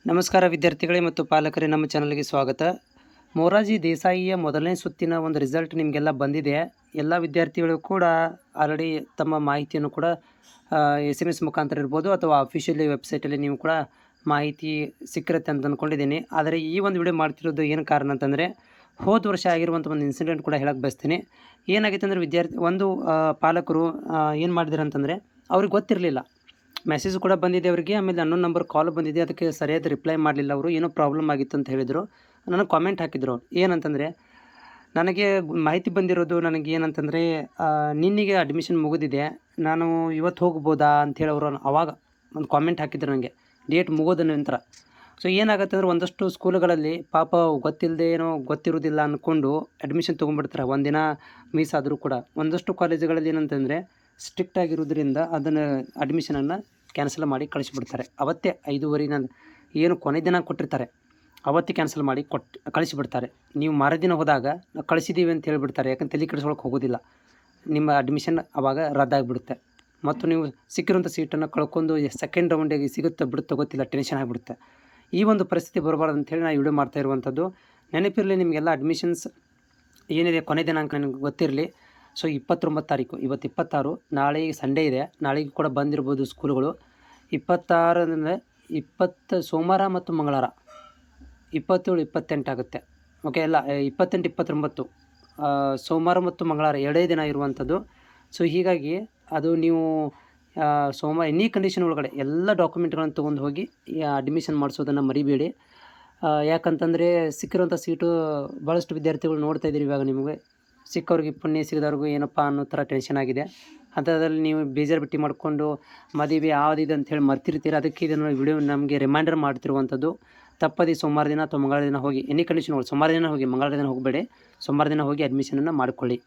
ನಮಸ್ಕಾರ ವಿದ್ಯಾರ್ಥಿಗಳೇ ಮತ್ತು ಪಾಲಕರೇ, ನಮ್ಮ ಚಾನಲ್ಗೆ ಸ್ವಾಗತ. ಮೊರಾರ್ಜಿ ದೇಸಾಯಿಯ ಮೊದಲನೇ ಸುತ್ತಿನ ಒಂದು ರಿಸಲ್ಟ್ ನಿಮಗೆಲ್ಲ ಬಂದಿದೆ. ಎಲ್ಲ ವಿದ್ಯಾರ್ಥಿಗಳು ಕೂಡ ಆಲ್ರೆಡಿ ತಮ್ಮ ಮಾಹಿತಿಯನ್ನು ಕೂಡ SMS ಮುಖಾಂತರ ಇರ್ಬೋದು ಅಥವಾ ಅಫಿಷಿಯಲಿ ವೆಬ್ಸೈಟಲ್ಲಿ ನೀವು ಕೂಡ ಮಾಹಿತಿ ಸಿಕ್ಕಿರುತ್ತೆ ಅಂತ ಅಂದ್ಕೊಂಡಿದ್ದೀನಿ. ಆದರೆ ಈ ಒಂದು ವಿಡಿಯೋ ಮಾಡ್ತಿರೋದು ಏನು ಕಾರಣ ಅಂತಂದರೆ, ಹೋದ ವರ್ಷ ಆಗಿರುವಂಥ ಒಂದು ಇನ್ಸಿಡೆಂಟ್ ಕೂಡ ಹೇಳಕ್ಕೆ ಬಯಸ್ತೀನಿ. ಏನಾಗಿತ್ತು ಅಂದರೆ ಪಾಲಕರು ಏನು ಮಾಡಿದ್ರು ಅಂತಂದರೆ, ಅವ್ರಿಗೆ ಗೊತ್ತಿರಲಿಲ್ಲ. ಮೆಸೇಜ್ ಕೂಡ ಬಂದಿದೆ ಅವರಿಗೆ, ಆಮೇಲೆ ಅನ್ನೋನ್ ನಂಬರ್ ಕಾಲ್ ಬಂದಿದೆ. ಅದಕ್ಕೆ ಸರಿಯಾದ ರಿಪ್ಲೈ ಮಾಡಲಿಲ್ಲ ಅವರು. ಏನೋ ಪ್ರಾಬ್ಲಮ್ ಆಗಿತ್ತು ಅಂತ ಹೇಳಿದರು. ನನಗೆ ಕಾಮೆಂಟ್ ಹಾಕಿದ್ರು ಅವ್ರು. ಏನಂತಂದರೆ, ನನಗೆ ಮಾಹಿತಿ ಬಂದಿರೋದು ನನಗೆ ಏನಂತಂದರೆ, ನಿನ್ನೆಗೆ ಅಡ್ಮಿಷನ್ ಮುಗಿದಿದೆ, ನಾನು ಇವತ್ತು ಹೋಗ್ಬೋದಾ ಅಂಥೇಳಿ ಅವರು ಆವಾಗ ಒಂದು ಕಾಮೆಂಟ್ ಹಾಕಿದ್ರು ನನಗೆ, ಡೇಟ್ ಮುಗೋದ ನಂತರ. ಸೊ ಏನಾಗುತ್ತೆ ಅಂದರೆ, ಒಂದಷ್ಟು ಸ್ಕೂಲ್ಗಳಲ್ಲಿ ಪಾಪ ಗೊತ್ತಿಲ್ಲದೆ ಏನೋ ಗೊತ್ತಿರೋದಿಲ್ಲ ಅಂದ್ಕೊಂಡು ಅಡ್ಮಿಷನ್ ತೊಗೊಂಡ್ಬಿಡ್ತಾರೆ, ಒಂದಿನ ಮಿಸ್ ಆದರೂ ಕೂಡ. ಒಂದಷ್ಟು ಕಾಲೇಜುಗಳಲ್ಲಿ ಏನಂತಂದರೆ, ಸ್ಟ್ರಿಕ್ಟ್ ಆಗಿರೋದ್ರಿಂದ ಅದನ್ನು ಅಡ್ಮಿಷನನ್ನು ಕ್ಯಾನ್ಸಲ್ ಮಾಡಿ ಕಳಿಸಿಬಿಡ್ತಾರೆ. ಅವತ್ತೇ 5:30 ನಾನು ಏನು ಕೊನೆ ದಿನ ಕೊಟ್ಟಿರ್ತಾರೆ ಅವತ್ತೇ ಕ್ಯಾನ್ಸಲ್ ಮಾಡಿ ಕಳಿಸಿಬಿಡ್ತಾರೆ. ನೀವು ಮಾರದಿನ ಹೋದಾಗ ಕಳಿಸಿದ್ದೀವಿ ಅಂತ ಹೇಳಿಬಿಡ್ತಾರೆ. ಯಾಕಂತ ತಲೆ ಕೆಡಿಸ್ಕೊಳಕ್ಕೆ ಹೋಗೋದಿಲ್ಲ. ನಿಮ್ಮ ಅಡ್ಮಿಷನ್ ಆವಾಗ ರದ್ದಾಗಿಬಿಡುತ್ತೆ ಮತ್ತು ನೀವು ಸಿಕ್ಕಿರುವಂಥ ಸೀಟನ್ನು ಕಳ್ಕೊಂಡು ಸೆಕೆಂಡ್ ರೌಂಡಿಗೆ ಸಿಗುತ್ತೆ ಬಿಡುತ್ತೆ ಗೊತ್ತಿಲ್ಲ, ಟೆನ್ಷನ್ ಆಗಿಬಿಡುತ್ತೆ. ಈ ಒಂದು ಪರಿಸ್ಥಿತಿ ಬರಬಾರ್ದು ಅಂಥೇಳಿ ನಾನು ವಿಡಿಯೋ ಮಾಡ್ತಾ ಇರುವಂಥದ್ದು. ನೆನಪಿರಲಿ ನಿಮಗೆಲ್ಲ, ಅಡ್ಮಿಷನ್ಸ್ ಏನಿದೆ ಕೊನೆ ದಿನಾಂಕ ನನಗೆ ಗೊತ್ತಿರಲಿ. ಸೊ 29 ತಾರೀಕು, ಇವತ್ತು 26, ನಾಳೆ ಸಂಡೇ ಇದೆ, ನಾಳೆಗೆ ಕೂಡ ಬಂದಿರ್ಬೋದು ಸ್ಕೂಲ್ಗಳು. 26 ಅಂದರೆ 20 ಸೋಮವಾರ ಮತ್ತು ಮಂಗಳವಾರ, 27, 28 ಆಗುತ್ತೆ. ಓಕೆ, ಎಲ್ಲ 28, 29 ಸೋಮವಾರ ಮತ್ತು ಮಂಗಳವಾರ ಎರಡೇ ದಿನ ಇರುವಂಥದ್ದು. ಸೊ ಹೀಗಾಗಿ ಅದು ನೀವು ಸೋಮವಾರ ಎನಿ ಕಂಡೀಷನ್ ಒಳಗಡೆ ಎಲ್ಲ ಡಾಕ್ಯುಮೆಂಟ್ಗಳನ್ನು ತೊಗೊಂಡು ಹೋಗಿ ಅಡ್ಮಿಷನ್ ಮಾಡಿಸೋದನ್ನು ಮರಿಬೇಡಿ. ಯಾಕಂತಂದರೆ ಸಿಕ್ಕಿರೋಂಥ ಸೀಟು ಭಾಳಷ್ಟು ವಿದ್ಯಾರ್ಥಿಗಳು ನೋಡ್ತಾ ಇದ್ದೀರಿ. ಇವಾಗ ನಿಮಗೆ ಸಿಕ್ಕವ್ರಿಗೆ ಪುಣ್ಯ, ಸಿಗದವ್ರಿಗೂ ಏನಪ್ಪ ಅನ್ನೋ ಥರ ಟೆನ್ಷನ್ ಆಗಿದೆ. ಅಂಥದ್ರಲ್ಲಿ ನೀವು ಬೇಜಾರು ಬಿಟ್ಟು ಮಾಡಿಕೊಂಡು ಮದುವೆ ಯಾವ್ದಿದೆ ಅಂಥೇಳಿ ಮರ್ತಿರ್ತೀರ. ಅದಕ್ಕೆ ಇದನ್ನು ವಿಡಿಯೋ ನಮಗೆ ರಿಮೈಂಡರ್ ಮಾಡ್ತಿರುವಂಥದ್ದು. ತಪ್ಪದೆ ಸೋಮವಾರ ದಿನ ಅಥವಾ ಮಂಗಳವಾರ ದಿನ ಹೋಗಿ, ಎನಿ ಕಂಡೀಷನ್ ಸೋಮವಾರ ದಿನ ಹೋಗಿ, ಮಂಗಳವಾರ ದಿನ ಹೋಗಬೇಡಿ. ಸೋಮವಾರ ದಿನ ಹೋಗಿ ಅಡ್ಮಿಷನನ್ನು ಮಾಡಿಕೊಳ್ಳಿ.